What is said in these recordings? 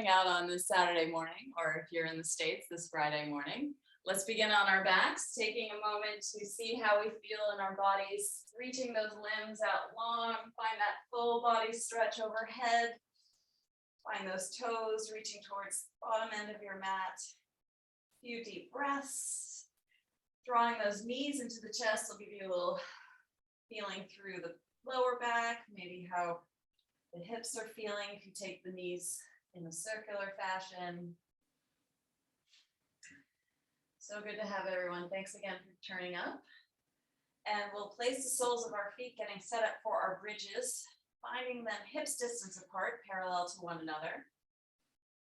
out on this Saturday morning, or if you're in the States, this Friday morning. Let's begin on our backs, taking a moment to see how we feel in our bodies, reaching those limbs out long, find that full body stretch overhead, find those toes reaching towards the bottom end of your mat. A few deep breaths, drawing those knees into the chest will give you a little feeling through the lower back, maybe how the hips are feeling if you take the knees in a circular fashion. So good to have everyone. Thanks again for turning up. And we'll place the soles of our feet getting set up for our bridges, finding them hips distance apart, parallel to one another.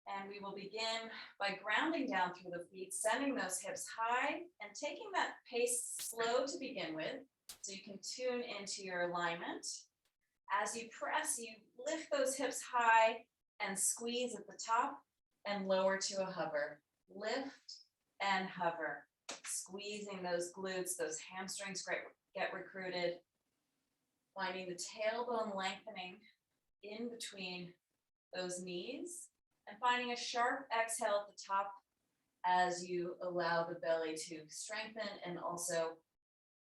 And we will begin by grounding down through the feet, sending those hips high and taking that pace slow to begin with, so you can tune into your alignment. As you press, you lift those hips high and squeeze at the top and lower to a hover. Lift and hover, squeezing those glutes, those hamstrings get recruited, finding the tailbone lengthening in between those knees, and finding a sharp exhale at the top as you allow the belly to strengthen and also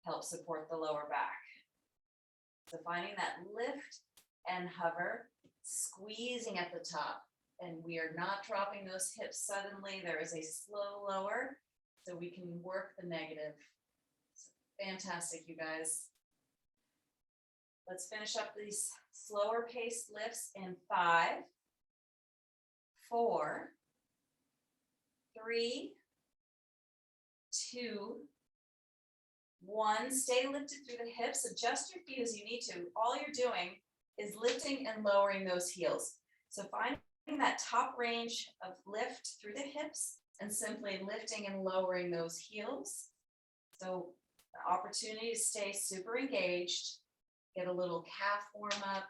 help support the lower back. So finding that lift and hover, squeezing at the top, and we are not dropping those hips suddenly. There is a slow lower, so we can work the negative. So fantastic, you guys. Let's finish up these slower paced lifts in 5, 4, 3, 2, 1, stay lifted through the hips, adjust your feet as you need to. All you're doing is lifting and lowering those heels. So finding that top range of lift through the hips and simply lifting and lowering those heels. So the opportunity to stay super engaged, get a little calf warm up.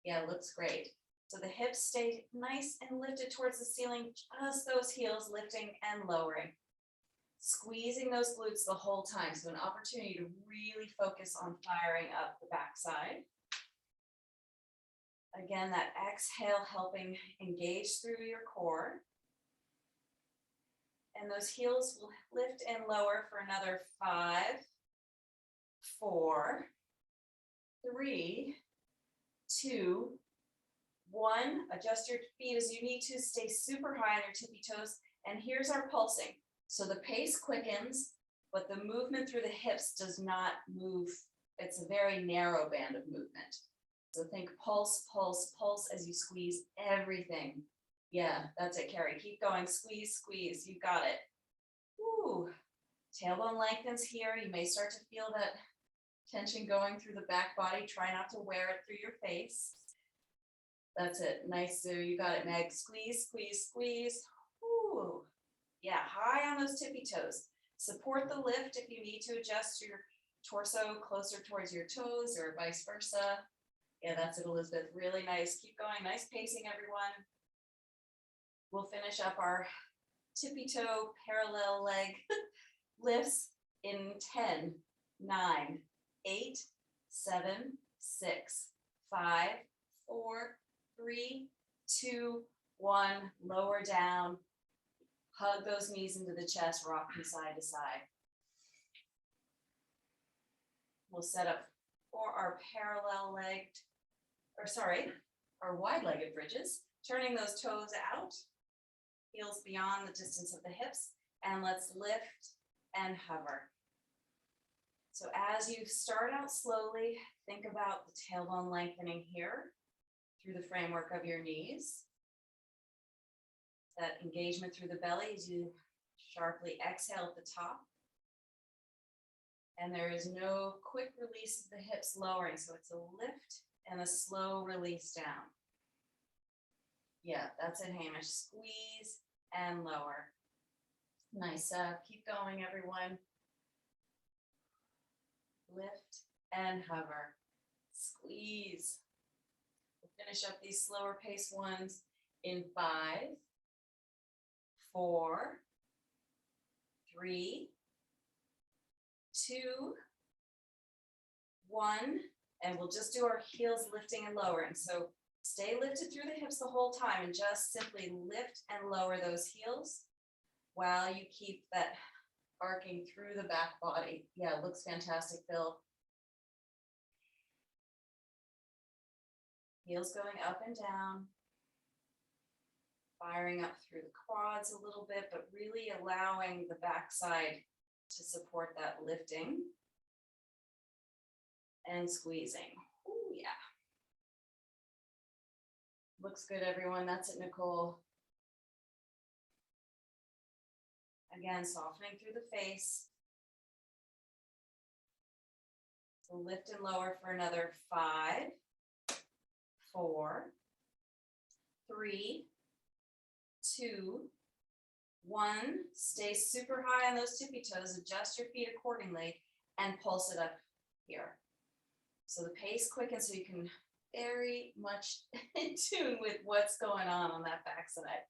Yeah, looks great. So the hips stay nice and lifted towards the ceiling, just those heels lifting and lowering. Squeezing those glutes the whole time. So an opportunity to really focus on firing up the backside. Again, that exhale helping engage through your core. And those heels will lift and lower for another 5, 4, 3, 2, 1. Adjust your feet as you need to. Stay super high on your tippy toes. And here's our pulsing. So the pace quickens, but the movement through the hips does not move. It's a very narrow band of movement. So think pulse, pulse, pulse as you squeeze everything. Yeah, that's it, Carrie. Keep going. Squeeze, squeeze. You got it. Woo. Tailbone lengthens here. You may start to feel that tension going through the back body. Try not to wear it through your face. That's it. Nice. So you got it, Meg. Squeeze, squeeze, squeeze. Woo. Yeah, high on those tippy toes. Support the lift if you need to adjust your torso closer towards your toes or vice versa. Yeah, that's it, Elizabeth. Really nice. Keep going. Nice pacing, everyone. We'll finish up our tippy toe parallel leg lifts in 10, 9, 8, 7, 6, 5, 4, 3, 2, 1. Lower down. Hug those knees into the chest, rock from side to side. We'll set up for our our wide-legged bridges, turning those toes out, heels beyond the distance of the hips, and let's lift and hover. So as you start out slowly, think about the tailbone lengthening here through the framework of your knees. That engagement through the belly as you sharply exhale at the top. And there is no quick release of the hips lowering, so it's a lift and a slow release down. Yeah, that's it, Hamish. Squeeze and lower. Nice. Keep going, everyone. Lift and hover. Squeeze. We'll finish up these slower pace ones in 5, 4, 3, 2, 1, and we'll just do our heels lifting and lowering. So Stay lifted through the hips the whole time and just simply lift and lower those heels while you keep that arcing through the back body. Yeah, it looks fantastic, Bill. Heels going up and down, firing up through the quads a little bit, but really allowing the backside to support that lifting and squeezing. Oh, yeah. Looks good, everyone. That's it, Nicole. Again, softening through the face. So lift and lower for another 5, 4, 3, 2, 1. Stay super high on those tippy toes. Adjust your feet accordingly and pulse it up here. So the pace quickens so you can very much in tune with what's going on that backside.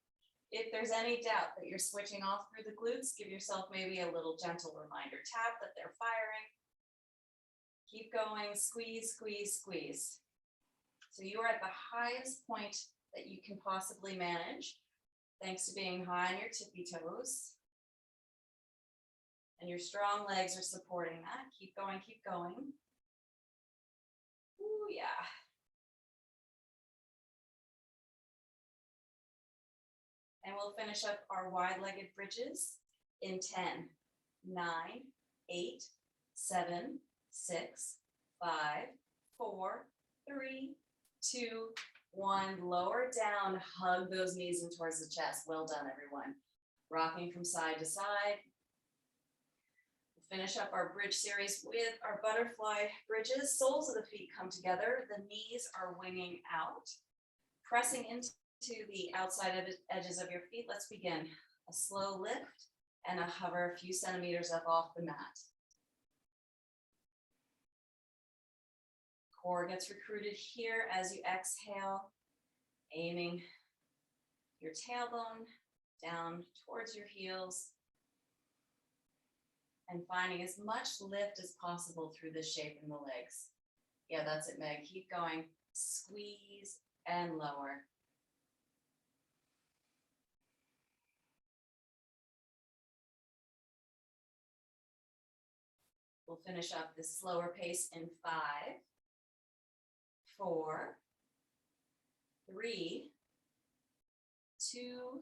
If there's any doubt that you're switching off through the glutes, give yourself maybe a little gentle reminder tap that they're firing. Keep going, squeeze, squeeze, squeeze. So you are at the highest point that you can possibly manage, thanks to being high on your tippy toes. And your strong legs are supporting that. Keep going, keep going. Ooh, yeah. And we'll finish up our wide-legged bridges in 10, 9, 8, 7, 6, 5, 4, 3, 2, 1. Lower down, hug those knees in towards the chest. Well done, everyone. Rocking from side to side. We'll finish up our bridge series with our butterfly bridges. Soles of the feet come together. The knees are winging out. Pressing into the outside edges of your feet. Let's begin. A slow lift and a hover a few centimeters up off the mat. Core gets recruited here as you exhale, aiming your tailbone down towards your heels and finding as much lift as possible through this shape in the legs. Yeah, that's it, Meg. Keep going. Squeeze and lower. We'll finish up this slower pace in 5, 4, 3, 2,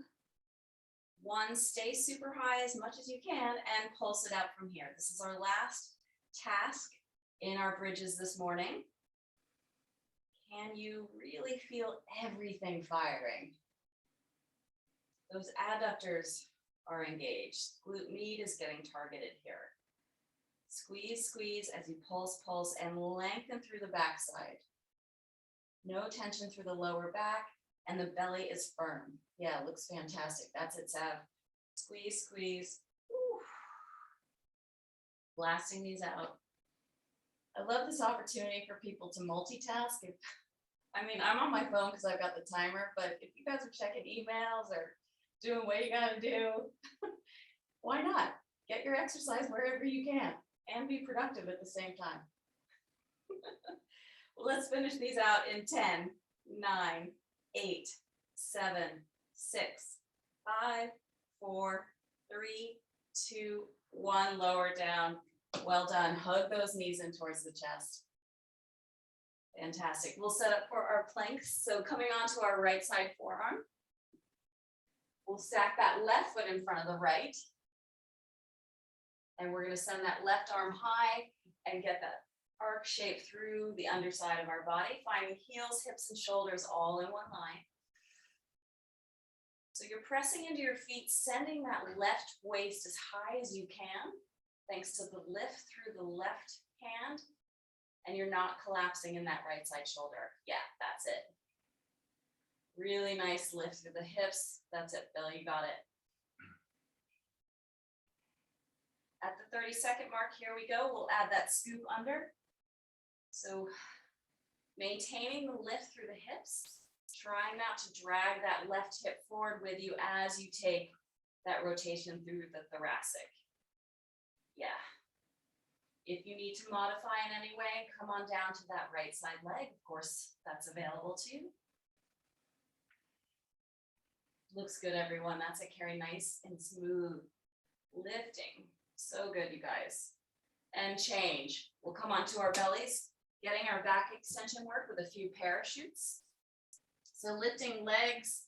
1. Stay super high as much as you can and pulse it out from here. This is our last task in our bridges this morning. Can you really feel everything firing? Those adductors are engaged. Glute med is getting targeted here. Squeeze, squeeze as you pulse, pulse, and lengthen through the backside. No tension through the lower back, and the belly is firm. Yeah, it looks fantastic. That's it, Sav. Squeeze, squeeze. Woo. Blasting these out. I love this opportunity for people to multitask. I'm on my phone because I've got the timer, but if you guys are checking emails or doing what you gotta do, why not? Get your exercise wherever you can and be productive at the same time. Well, let's finish these out in 10, 9, 8, 7, 6, 5, 4, 3, 2, 1. Lower down. Well done. Hug those knees in towards the chest. Fantastic. We'll set up for our planks. So coming onto our right side forearm, we'll stack that left foot in front of the right. And we're going to send that left arm high and get that arc shape through the underside of our body, finding heels, hips, and shoulders all in one line. So you're pressing into your feet, sending that left waist as high as you can, thanks to the lift through the left hand, and you're not collapsing in that right side shoulder. Yeah, that's it. Really nice lift through the hips. That's it, Bill, you got it. At the 30-second mark, here we go. We'll add that scoop under. So maintaining the lift through the hips, trying not to drag that left hip forward with you as you take that rotation through the thoracic. Yeah. If you need to modify in any way, come on down to that right side leg. Of course, that's available too. Looks good, everyone. That's it, Carrie. Nice and smooth. Lifting. So good, you guys. And change. We'll come onto our bellies, getting our back extension work with a few parachutes. So lifting legs,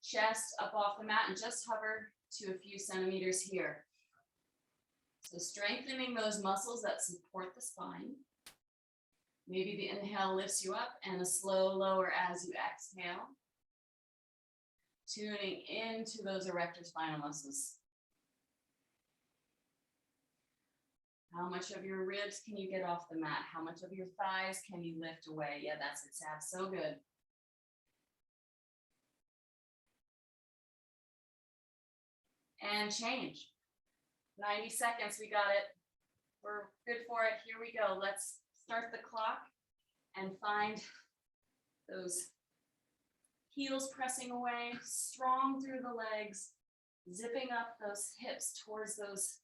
chest up off the mat, and just hover to a few centimeters here. So strengthening those muscles that support the spine. Maybe the inhale lifts you up and a slow lower as you exhale. Tuning into those erector spinal muscles. How much of your ribs can you get off the mat? How much of your thighs can you lift away? Yeah, that's it, Sav. So good. And change. 90 seconds, we got it. We're good for it. Here we go. Let's start the clock and find those heels pressing away, strong through the legs, zipping up those hips towards those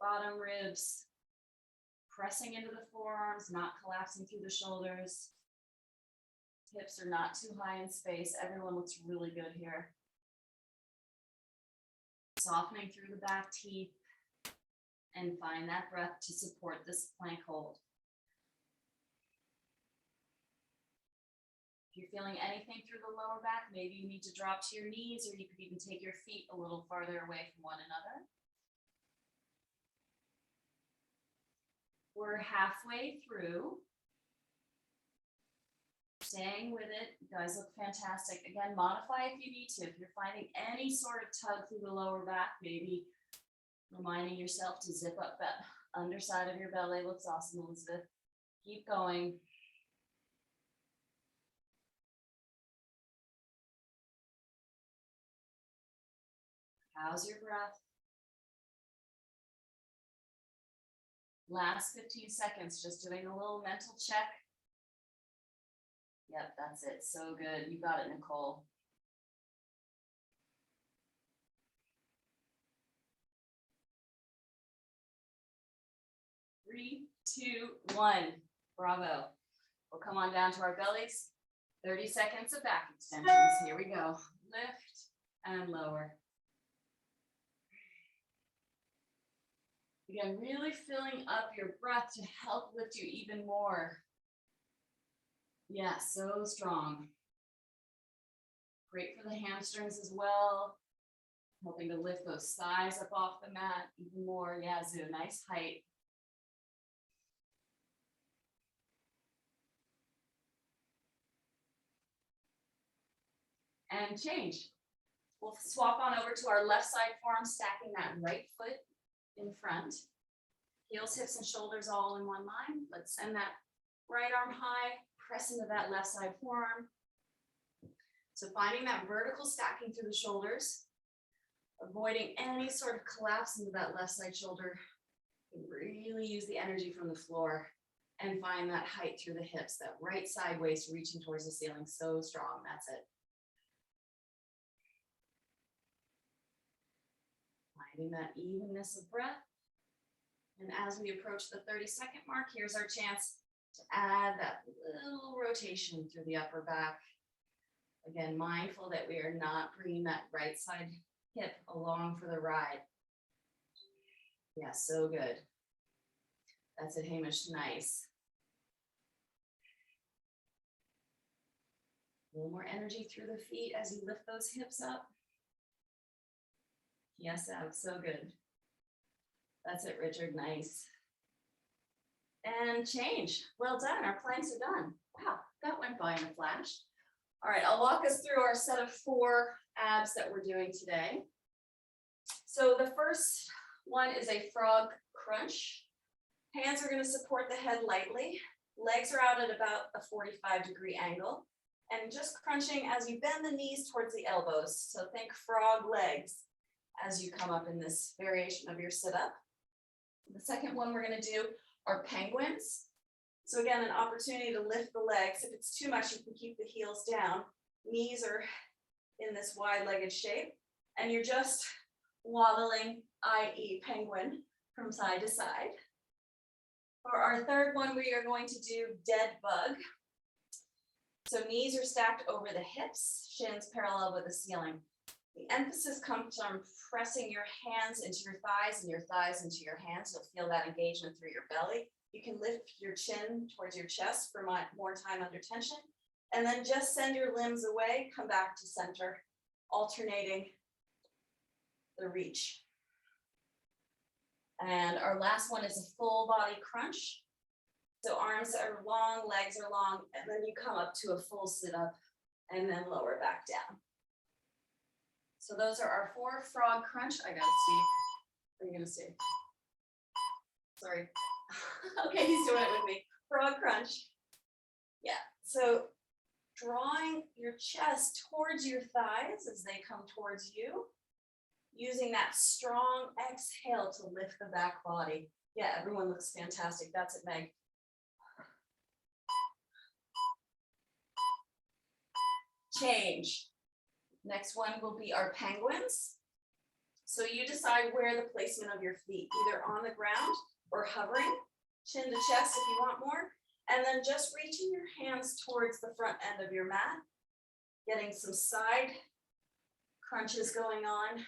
bottom ribs, pressing into the forearms, not collapsing through the shoulders. Hips are not too high in space. Everyone looks really good here. Softening through the back teeth and find that breath to support this plank hold. If you're feeling anything through the lower back, maybe you need to drop to your knees, or you could even take your feet a little farther away from one another. We're halfway through. Staying with it. You guys look fantastic. Again, modify if you need to. If you're finding any sort of tug through the lower back, maybe reminding yourself to zip up that underside of your belly. Looks awesome, Elizabeth. Keep going. How's your breath? Last 15 seconds, just doing a little mental check. Yep, that's it. So good. You got it, Nicole. Three, two, one. Bravo. We'll come on down to our bellies. 30 seconds of back extensions. Here we go. Lift and lower. Again, really filling up your breath to help lift you even more. Yeah, so strong. Great for the hamstrings as well. Helping to lift those thighs up off the mat even more. Yeah, Zoo, nice height. And change. We'll swap on over to our left side forearm, stacking that right foot in front. Heels, hips, and shoulders all in one line. Let's send that right arm high, press into that left side forearm. So finding that vertical stacking through the shoulders, avoiding any sort of collapse into that left side shoulder. Really use the energy from the floor and find that height through the hips, that right side waist reaching towards the ceiling. So strong. That's it. Finding that evenness of breath. And as we approach the 30-second mark, here's our chance to add that little rotation through the upper back. Again, mindful that we are not bringing that right side hip along for the ride. Yeah, so good. That's it, Hamish. Nice. A little more energy through the feet as you lift those hips up. Yes, Ab, so good. That's it, Richard. Nice. And change. Well done. Our planks are done. Wow, that went by in a flash. All right, I'll walk us through our set of 4 abs that we're doing today. So the first one is a frog crunch. Hands are going to support the head lightly. Legs are out at about a 45-degree angle. And just crunching as you bend the knees towards the elbows. So think frog legs as you come up in this variation of your sit-up. The second one we're going to do are penguins. So again, an opportunity to lift the legs. If it's too much, you can keep the heels down. Knees are in this wide-legged shape, and you're just waddling, i.e. penguin, from side to side. For our third one, we are going to do dead bug. So knees are stacked over the hips, shins parallel with the ceiling. The emphasis comes from pressing your hands into your thighs and your thighs into your hands. You'll feel that engagement through your belly. You can lift your chin towards your chest for more time under tension. And then just send your limbs away, come back to center, alternating the reach. And our last one is a full body crunch. So arms are long, legs are long, and then you come up to a full sit up and then lower back down. So those are our 4 frog crunch. I gotta see. What are you gonna see? Sorry. Okay, he's doing it with me. Frog crunch. Yeah, so drawing your chest towards your thighs as they come towards you, using that strong exhale to lift the back body. Yeah, everyone looks fantastic. That's it, Meg. Change. Next one will be our penguins. So you decide where the placement of your feet, either on the ground or hovering, chin to chest if you want more, and then just reaching your hands towards the front end of your mat, getting some side crunches going on,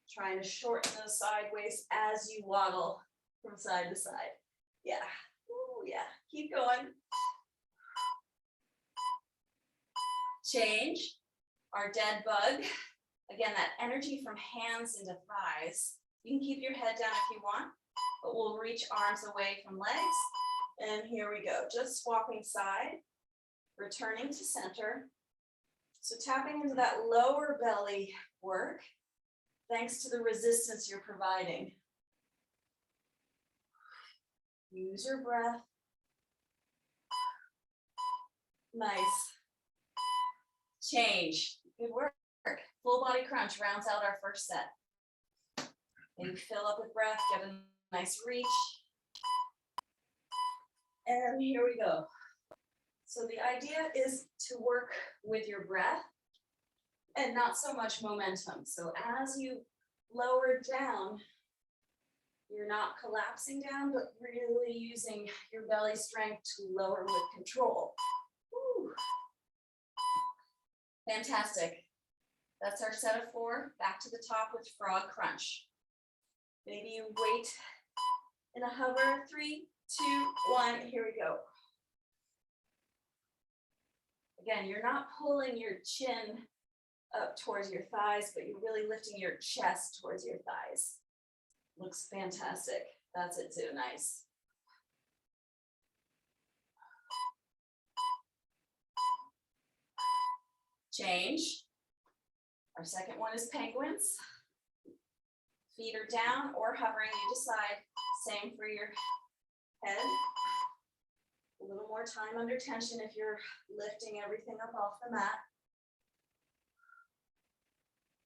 trying to shorten those sideways as you waddle from side to side. Yeah, ooh, yeah, keep going. Change. Our dead bug, again, that energy from hands into thighs. You can keep your head down if you want, but we'll reach arms away from legs. And here we go, just swapping side, returning to center. So tapping into that lower belly work, thanks to the resistance you're providing. Use your breath. Nice. Change. Good work. Full body crunch rounds out our first set. And fill up with breath, get a nice reach. And here we go. So the idea is to work with your breath and not so much momentum. So as you lower down, you're not collapsing down, but really using your belly strength to lower with control. Woo. Fantastic. That's our set of 4. Back to the top with frog crunch. Maybe you wait in a hover. 3, 2, 1. Here we go. Again, you're not pulling your chin up towards your thighs, but you're really lifting your chest towards your thighs. Looks fantastic. That's it too. Nice. Change. Our second one is penguins. Feet are down or hovering, you decide. Same for your head. A little more time under tension if you're lifting everything up off the mat.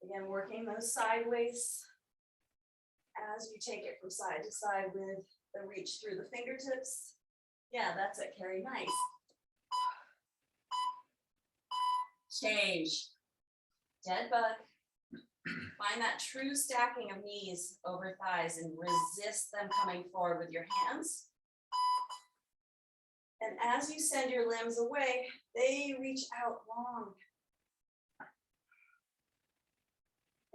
Again, working those sideways as you take it from side to side with the reach through the fingertips. Yeah, that's it, Carrie. Nice. Change. Dead bug. Find that true stacking of knees over thighs and resist them coming forward with your hands. And as you send your limbs away, they reach out long.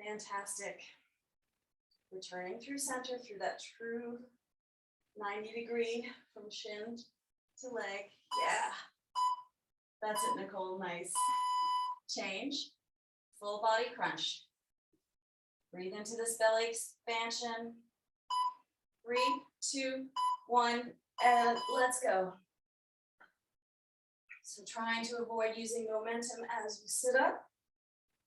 Fantastic. Returning through center, through that true 90-degree from shin to leg. Yeah. That's it, Nicole. Nice. Change. Full body crunch. Breathe into this belly expansion. 3, 2, 1, and let's go. So trying to avoid using momentum as you sit up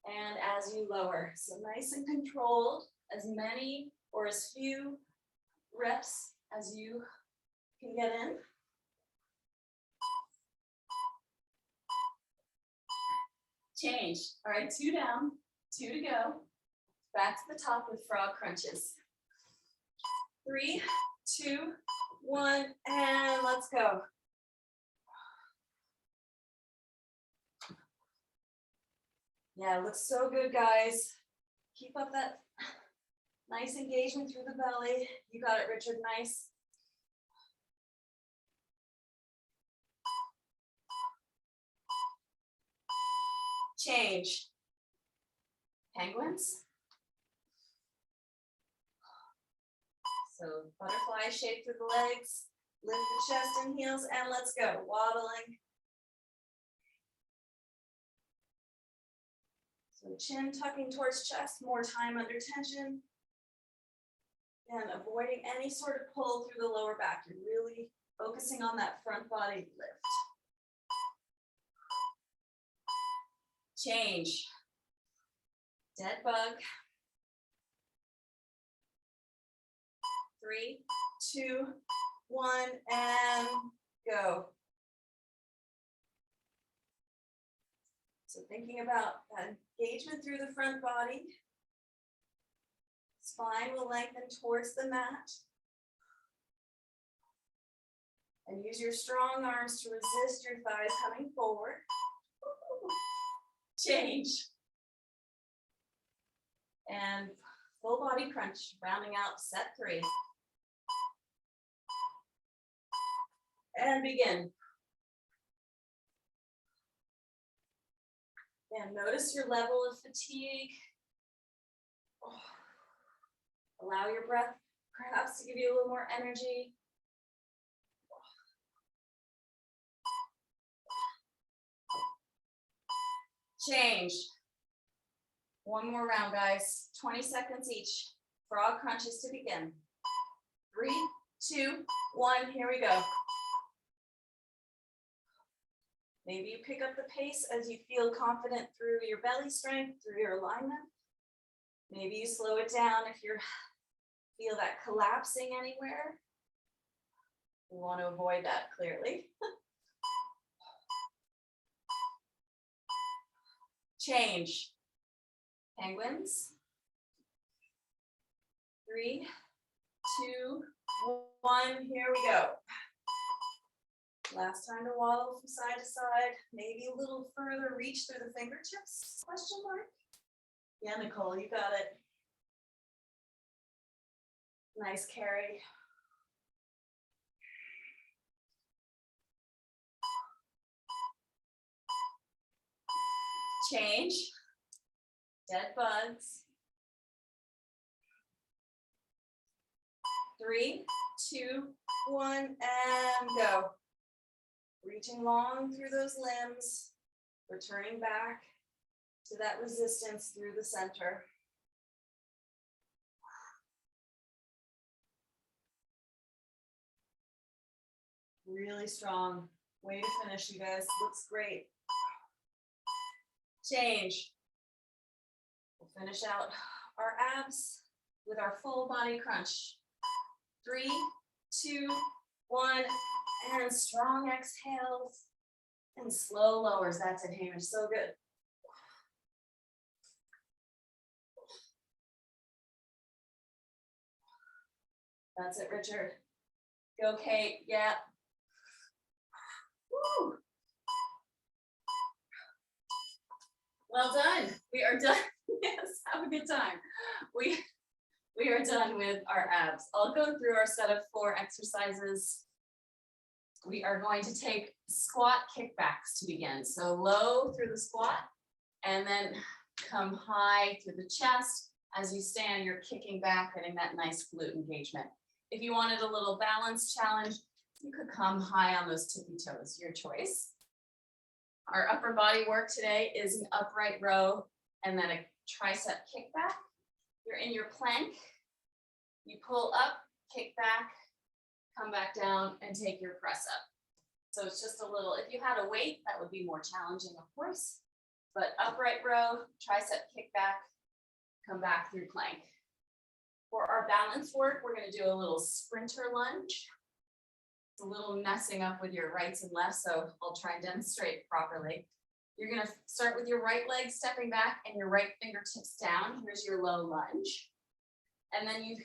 and as you lower. So nice and controlled, as many or as few reps as you can get in. Change. All right, 2 down, 2 to go. Back to the top with frog crunches. 3, 2, 1, and let's go. Yeah, it looks so good, guys. Keep up that nice engagement through the belly. You got it, Richard. Nice. Change. Penguins. So butterfly shape through the legs, lift the chest and heels, and let's go, waddling. So chin tucking towards chest, more time under tension. And avoiding any sort of pull through the lower back. You're really focusing on that front body lift. Change. Dead bug. 3, 2, 1, and go. So thinking about that engagement through the front body. Spine will lengthen towards the mat. And use your strong arms to resist your thighs coming forward. Change. And full body crunch, rounding out set 3. And begin. And notice your level of fatigue. Allow your breath perhaps to give you a little more energy. Change. One more round, guys. 20 seconds each. Frog crunches to begin. 3, 2, 1, here we go. Maybe you pick up the pace as you feel confident through your belly strength, through your alignment. Maybe you slow it down if you feel that collapsing anywhere. We want to avoid that clearly. Change. Penguins. 3, 2, 1, here we go. Last time to waddle from side to side, maybe a little further reach through the fingertips, question mark? Yeah, Nicole, you got it. Nice carry. Change. Dead bugs. 3, 2, 1, and go. Reaching long through those limbs, returning back to that resistance through the center. Really strong. Way to finish, you guys. Looks great. Change. We'll finish out our abs with our full body crunch. 3, 2, 1, and strong exhales and slow lowers. That's it, Hamish. So good. That's it, Richard. Go, Kate. Yeah. Woo. Well done. We are done. Yes, have a good time. We are done with our abs. I'll go through our set of 4 exercises. We are going to take squat kickbacks to begin. So low through the squat and then come high through the chest. As you stand, you're kicking back, getting that nice glute engagement. If you wanted a little balance challenge, you could come high on those tippy toes, your choice. Our upper body work today is an upright row and then a tricep kickback. You're in your plank. You pull up, kick back, come back down and take your press up. So it's just a little, if you had a weight, that would be more challenging, of course, but upright row, tricep kickback, come back through plank. For our balance work, we're going to do a little sprinter lunge. It's a little messing up with your rights and lefts, so I'll try and demonstrate properly. You're going to start with your right leg stepping back and your right fingertips down. Here's your low lunge. And then you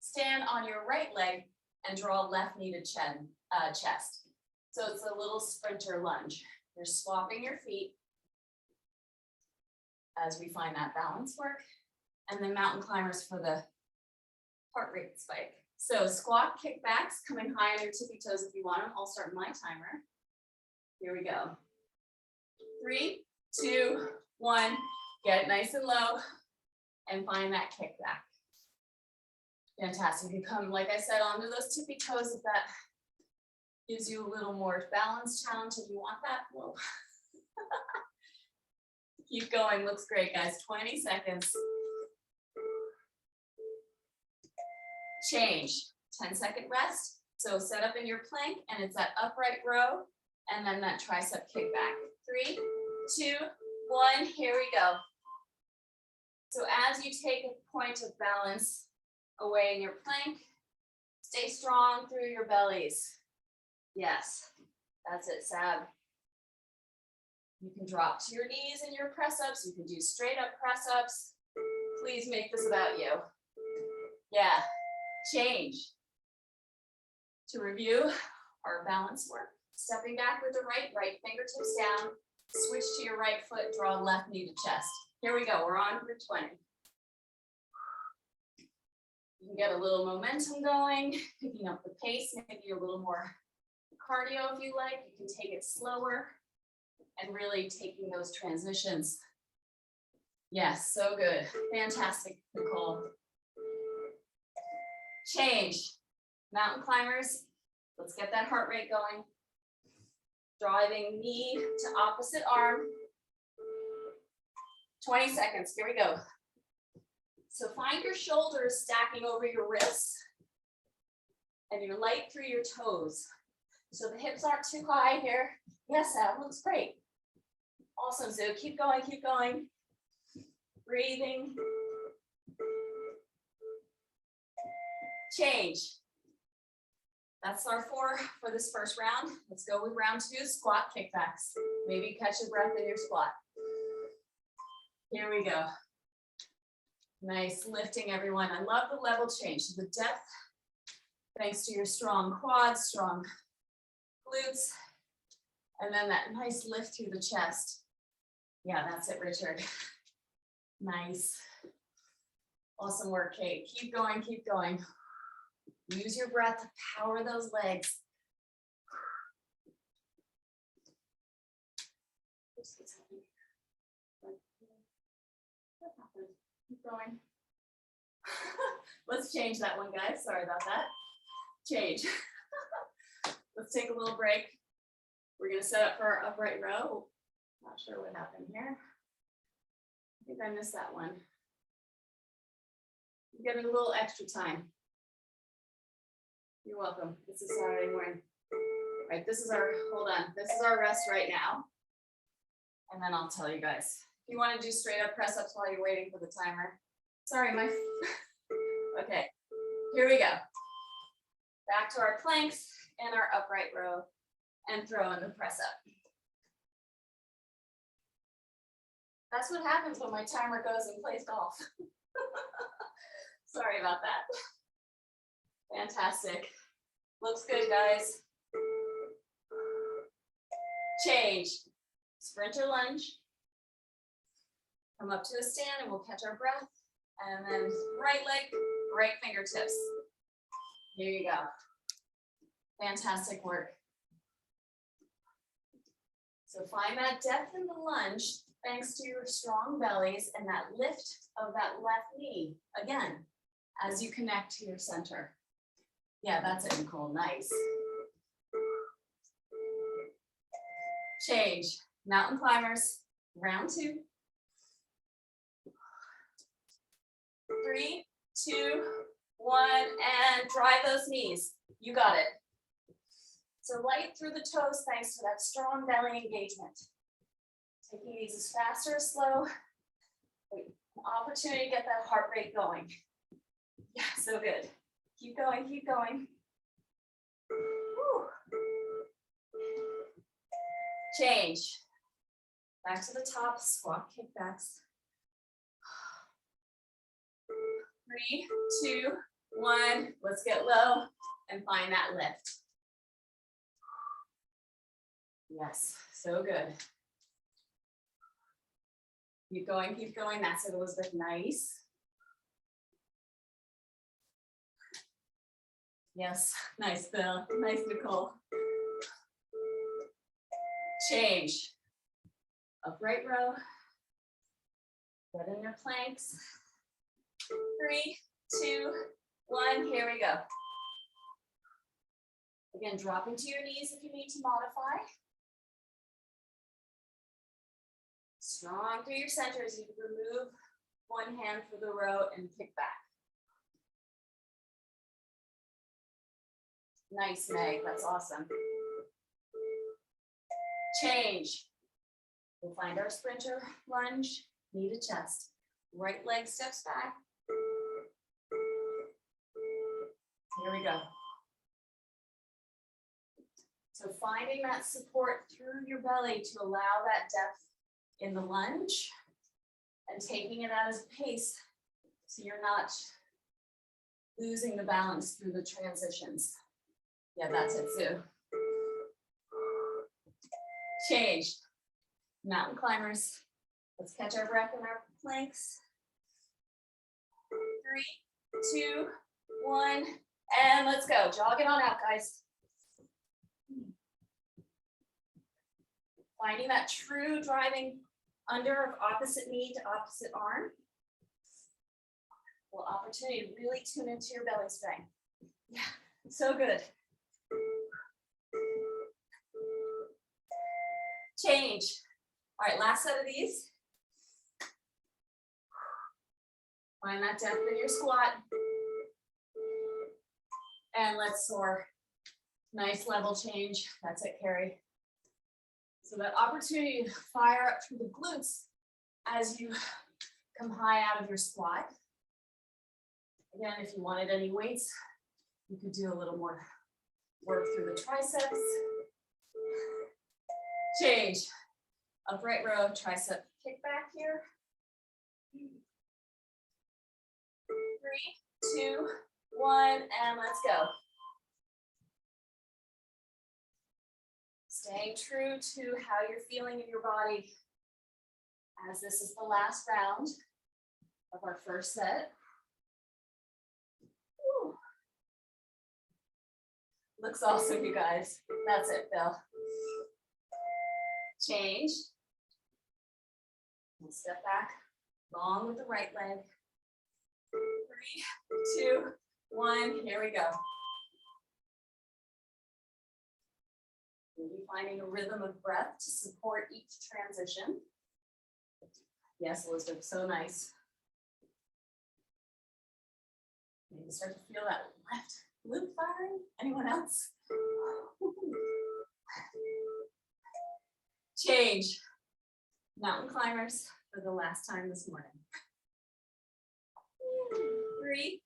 stand on your right leg and draw left knee to chest. So it's a little sprinter lunge. You're swapping your feet as we find that balance work. And then mountain climbers for the heart rate spike. So squat kickbacks, coming high on your tippy toes if you want them. I'll start my timer. Here we go. 3, 2, 1, Get nice and low and find that kickback. Fantastic. You come, like I said, onto those tippy toes if that gives you a little more balance challenge if you want that. Whoa. Keep going. Looks great, guys. 20 seconds. Change. 10-second rest. So set up in your plank and it's that upright row and then that tricep kickback. 3, 2, 1. Here we go. So as you take a point of balance away in your plank, stay strong through your bellies. Yes, that's it, Sab. You can drop to your knees in your press-ups. You can do straight up press-ups. Please make this about you. Yeah, change. To review our balance work, stepping back with the right fingertips down, switch to your right foot, draw left knee to chest. Here we go, we're on for 20. You can get a little momentum going, picking up the pace, maybe a little more cardio if you like. You can take it slower and really taking those transitions. Yes, so good. Fantastic, Nicole. Change. Mountain climbers, let's get that heart rate going. Driving knee to opposite arm. 20 seconds, here we go. So find your shoulders stacking over your wrists and you're light through your toes. So the hips aren't too high here. Yes, that looks great. Awesome, so keep going, keep going. Breathing. Change. That's our 4 for this first round. Let's go with round 2, squat kickbacks. Maybe catch your breath in your squat. Here we go. Nice lifting, everyone. I love the level change. The depth, thanks to your strong quads, strong glutes, and then that nice lift through the chest. Yeah, that's it, Richard. Nice. Awesome work, Kate. Keep going, keep going. Use your breath to power those legs. Keep going. Let's change that one, guys. Sorry about that. Change. Let's take a little break. We're going to set up for our upright row. Not sure what happened here. I think I missed that one. You're getting a little extra time. You're welcome. This is Saturday morning. All right, this is our, hold on. This is our rest right now. And then I'll tell you guys. If you want to do straight up press ups while you're waiting for the timer. Sorry, my, okay, here we go. Back to our planks and our upright row and throw in the press up. That's what happens when my timer goes and plays golf. Sorry about that. Fantastic. Looks good, guys. Change. Sprinter lunge. Come up to a stand and we'll catch our breath. And then right leg, right fingertips. Here you go. Fantastic work. So find that depth in the lunge thanks to your strong bellies and that lift of that left knee. Again, as you connect to your center. Yeah, that's it, Nicole. Nice. Change. Mountain climbers. Round 2. 3, 2, 1, and drive those knees. You got it. So light through the toes thanks to that strong belly engagement. Taking these as fast or as slow. An opportunity to get that heart rate going. Yeah, so good. Keep going, keep going. Woo. Change. Back to the top, squat kickbacks. 3, 2, 1. Let's get low and find that lift. Yes, so good. Keep going, keep going. That's it, Elizabeth. Nice. Yes, nice, Bill. Nice, Nicole. Change. Upright row. Get in your planks. 3, 2, 1, here we go. Again, dropping to your knees if you need to modify. Strong through your center as you remove one hand for the row and kick back. Nice, Meg, that's awesome. Change. We'll find our sprinter lunge, knee to chest. Right leg steps back. Here we go. So finding that support through your belly to allow that depth in the lunge and taking it out as a pace so you're not losing the balance through the transitions. Yeah, that's it, Sue. Change. Mountain climbers. Let's catch our breath in our planks. 3, 2, 1, and let's go. Jog it on out, guys. Finding that true driving under of opposite knee to opposite arm. Well, opportunity to really tune into your belly strength. Yeah, so good. Change. All right, last set of these. Find that depth in your squat. And let's soar. Nice level change. That's it, Carrie. So that opportunity to fire up through the glutes as you come high out of your squat. Again, if you wanted any weights, you could do a little more work through the triceps. Change. Upright row, tricep kick back here. 3, 2, 1, and let's go. Staying true to how you're feeling in your body as this is the last round of our first set. Woo. Looks awesome, you guys. That's it, Bill. Change. And step back, long with the right leg. 3, 2, 1, here we go. We'll be finding a rhythm of breath to support each transition. Yes, Elizabeth, so nice. Maybe start to feel that left glute firing. Anyone else? Change. Mountain climbers for the last time this morning. 3,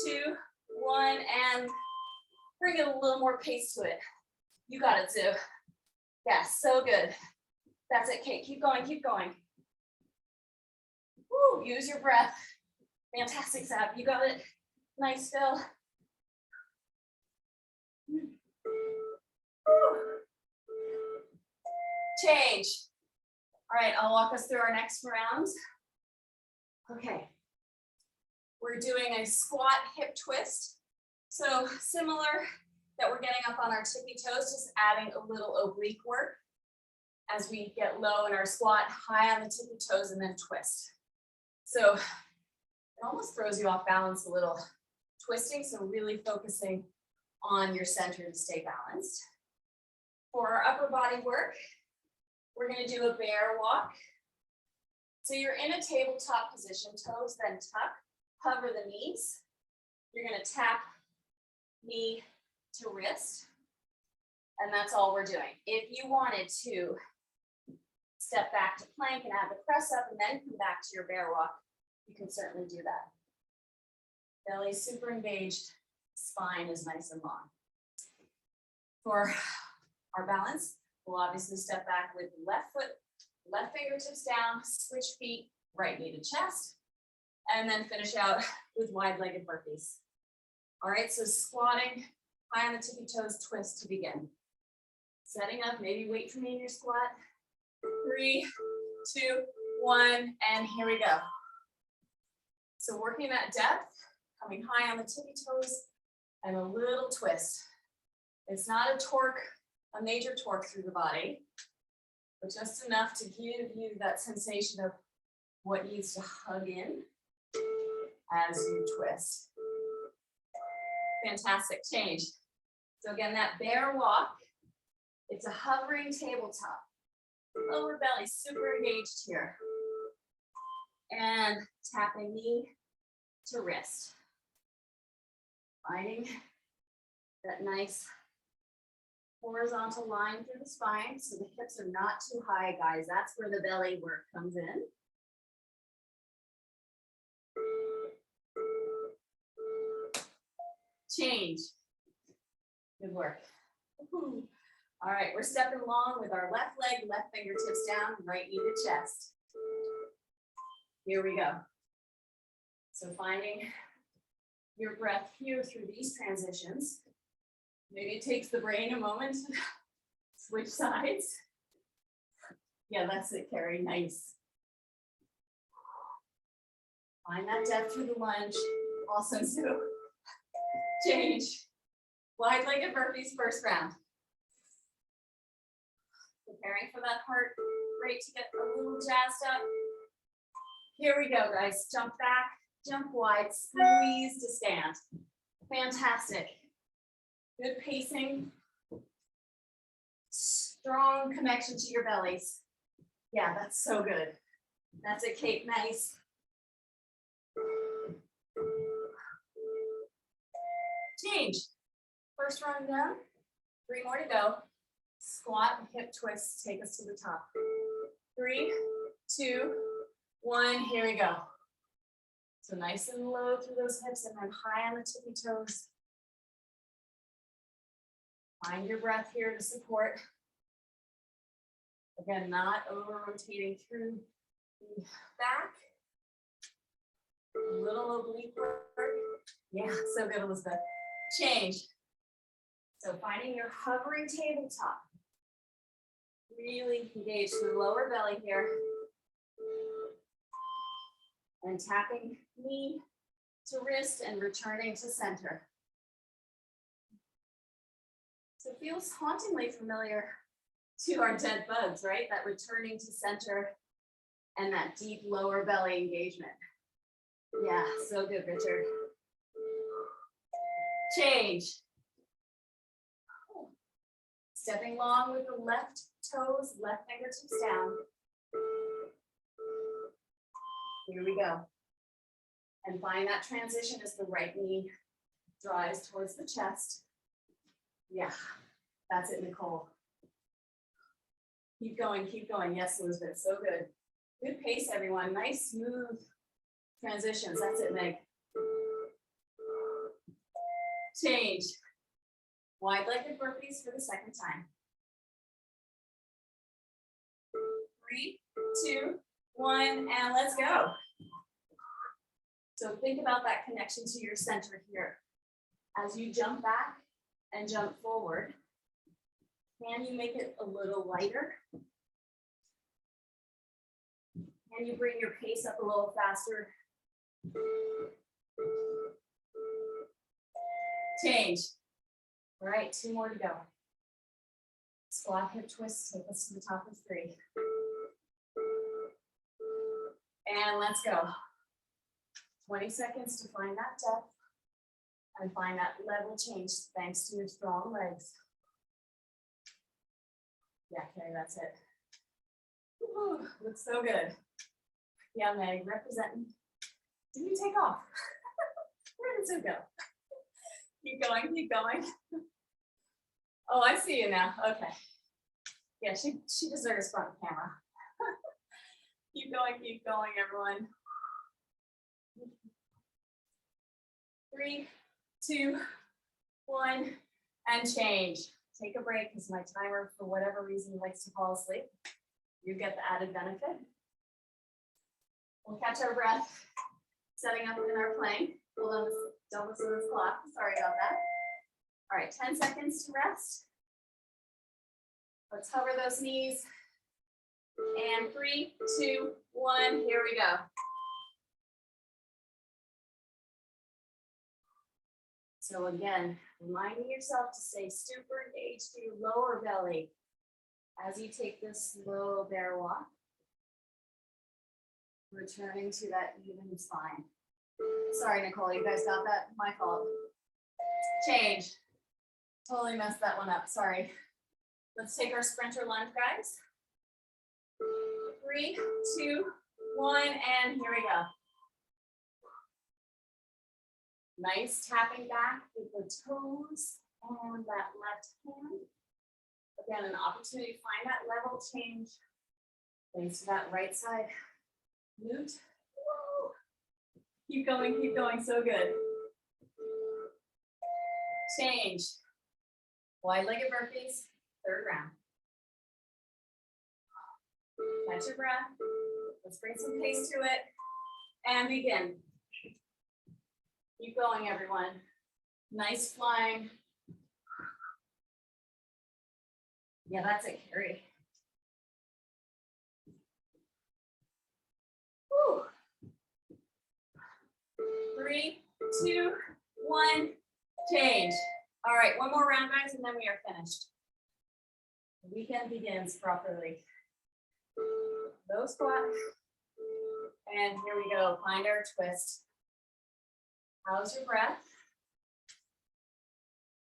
2, 1, and bring it a little more pace to it. You got it, Sue. Yes, so good. That's it, Kate. Keep going, keep going. Woo, use your breath. Fantastic, Sab. You got it. Nice, Phil. Change. All right, I'll walk us through our next round. Okay. We're doing a squat hip twist. So similar that we're getting up on our tippy toes, just adding a little oblique work as we get low in our squat, high on the tippy toes, and then twist. So it almost throws you off balance a little twisting, so really focusing on your center to stay balanced. For our upper body work, we're going to do a bear walk. So you're in a tabletop position, toes then tuck, hover the knees. You're going to tap knee to wrist, and that's all we're doing. If you wanted to step back to plank and add the press up and then come back to your bear walk, you can certainly do that. Belly is super engaged, spine is nice and long. For our balance, we'll obviously step back with left foot, left fingertips down, switch feet, right knee to chest, and then finish out with wide-legged burpees. All right, so squatting, high on the tippy toes, twist to begin. Setting up, maybe wait for me in your squat. 3, 2, 1, and here we go. So working that depth, coming high on the tippy toes, and a little twist. It's not a torque, a major torque through the body, but just enough to give you that sensation of what needs to hug in as you twist. Fantastic, change. So again, that bear walk, it's a hovering tabletop. Lower belly super engaged here. And tapping knee to wrist. Finding that nice horizontal line through the spine so the hips are not too high, guys. That's where the belly work comes in. Change. Good work. All right, we're stepping long with our left leg, left fingertips down, right knee to chest. Here we go. So finding your breath here through these transitions. Maybe it takes the brain a moment to switch sides. Yeah, that's it, Carrie, nice. Find that depth through the lunge. Awesome, Sue. Change. Wide-legged burpees first round. Preparing for that heart rate to get a little jazzed up. Here we go, guys. Jump back, jump wide, squeeze to stand. Fantastic. Good pacing. Strong connection to your bellies. Yeah, that's so good. That's it, Kate. Nice. Change. First run down. 3 more to go. Squat, hip twists, take us to the top. 3, 2, 1, here we go. So nice and low through those hips and then high on the tippy toes. Find your breath here to support. Again, not over rotating through the back. A little oblique work. Yeah, so good, Elizabeth. Change. So finding your hovering tabletop. Really engage the lower belly here. And tapping knee to wrist and returning to center. So it feels hauntingly familiar to our dead bugs, right? That returning to center and that deep lower belly engagement. Yeah, so good, Richard. Change. Stepping long with the left toes, left fingertips down. Here we go. And find that transition as the right knee drives towards the chest. Yeah, that's it, Nicole. Keep going, keep going. Yes, Elizabeth, so good. Good pace, everyone. Nice, smooth transitions. That's it, Meg. Change. Wide-legged burpees for the second time. 3, 2, 1, and let's go. So think about that connection to your center here. As you jump back and jump forward, can you make it a little lighter? Can you bring your pace up a little faster? Change. All right, 2 more to go. Squat, hip twist, take us to the top of 3. And let's go. 20 seconds to find that depth and find that level change thanks to your strong legs. Yeah, Carrie, that's it. Woo, looks so good. Yeah, Meg, representing. Did you take off? Where did it go? Keep going, keep going. Oh, I see you now. Okay. Yeah, she deserves front camera. Keep going, everyone. 3, 2, 1, and change. Take a break because my timer, for whatever reason, likes to fall asleep. You get the added benefit. We'll catch our breath, setting up in our plank. Hold on, don't listen to this clock. Sorry about that. All right, 10 seconds to rest. Let's hover those knees. And 3, 2, 1, here we go. So again, reminding yourself to stay super engaged through your lower belly as you take this slow bear walk. Returning to that even spine. Sorry, Nicole, you guys got that? My fault. Change. Totally messed that one up, sorry. Let's take our sprinter lunge, guys. 3, 2, 1, and here we go. Nice tapping back with the toes and that left hand. Again, an opportunity to find that level change. Thanks to that right side glute. Whoa. Keep going, so good. Change. Wide-legged burpees, third round. Catch your breath. Let's bring some pace to it and begin. Keep going, everyone. Nice flying. Yeah, that's it, Carrie. Woo. 3, 2, 1, change. All right, one more round, guys, and then we are finished. The weekend begins properly. Low squat. And here we go, find our twist. How's your breath?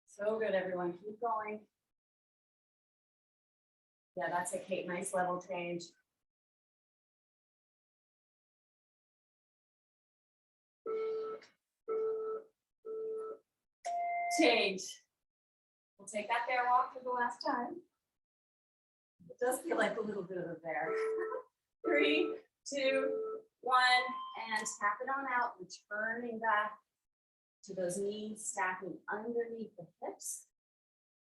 So good, everyone, keep going. Yeah, that's it, Kate, nice level change. Change. We'll take that bear walk for the last time. It does feel like a little bit of a bear. 3, 2, 1, and tap it on out, returning back to those knees stacking underneath the hips.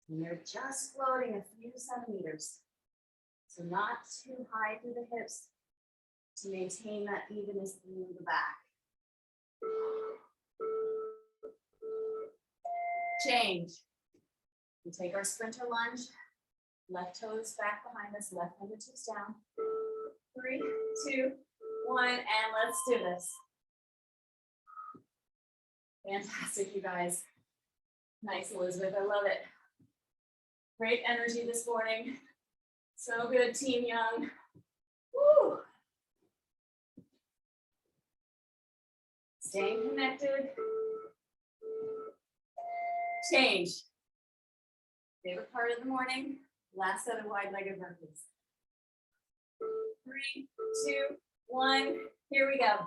And they're just floating a few centimeters. So not too high through the hips to maintain that evenness through the back. Change. We take our sprinter lunge, left toes back behind us, left fingertips down. 3, 2, 1, and let's do this. Fantastic, you guys. Nice, Elizabeth, I love it. Great energy this morning. So good, Team Young. Woo. Staying connected. Change. Favorite part of the morning, last set of wide-legged burpees. 3, 2, 1, here we go.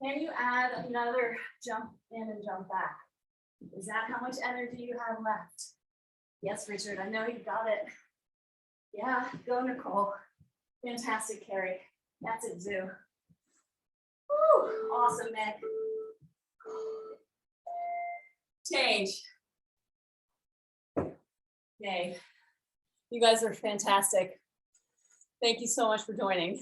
Can you add another jump in and jump back? Is that how much energy you have left? Yes, Richard, I know you got it. Yeah, go Nicole. Fantastic, Carrie. That's it, Zoo. Woo, awesome, Nick. Change. Yay. You guys are fantastic. Thank you so much for joining.